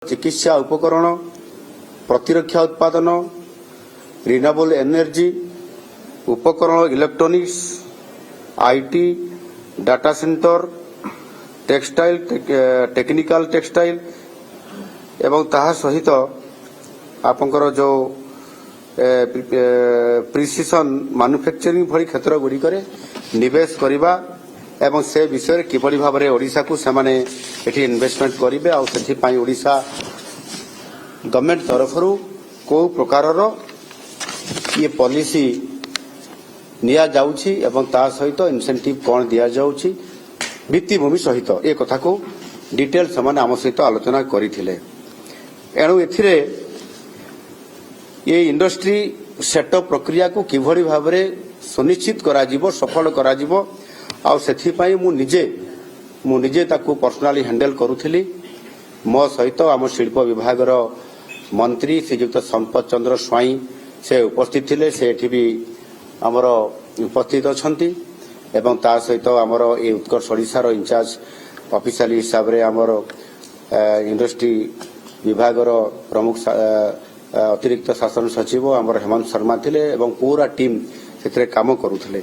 चिकित्सा उपकरण प्रतिरक्षा उत्पादन रिन्यूएबल एनर्जी उपकरण electronics IT data centre textile technical textile एवं ताहा सहित आपंकर जो प्रिसिशन मैन्युफैक्चरिंग भली क्षेत्र गुड़िक निवेश करवा एवं से विषय किभली भाव में ओडिशा को सेमाने एठी इन्वेस्टमेंट करेंगे और से ओडिशा गवर्नमेंट तरफ को प्रकार ये पॉलिसी निया जाउछि एवं ता सहित इनसेंटिव कौन दिया जाउछि भित्तिभूमि सहित ए कथा को डिटेल समान आम सहित आलोचना करथिले। एणु एथिरे ये इंडस्ट्री सेटअप प्रक्रिया को किभली भाव में सुनिश्चित करा जिवो सफल करा जिवो आ सेथिपाई मु निजे ताकू पर्सनाली हैंडल करूथिली। मो सहित आम शिल्प विभाग मंत्री श्रीयुक्त संपत चंद्र स्वाई से उपस्थित थिले से एठी भी आमर उपस्थित अछंती एवं ता सहित आमर ए उत्कर्ष ओडिशा रो इंचार्ज ऑफिशियल हिसाब रे आमर इंडस्ट्री विभाग प्रमुख अतिरिक्त शासन सचिव आमर हेमंत शर्मा थिले एवं पूरा टीम सेतरे काम करूथिले।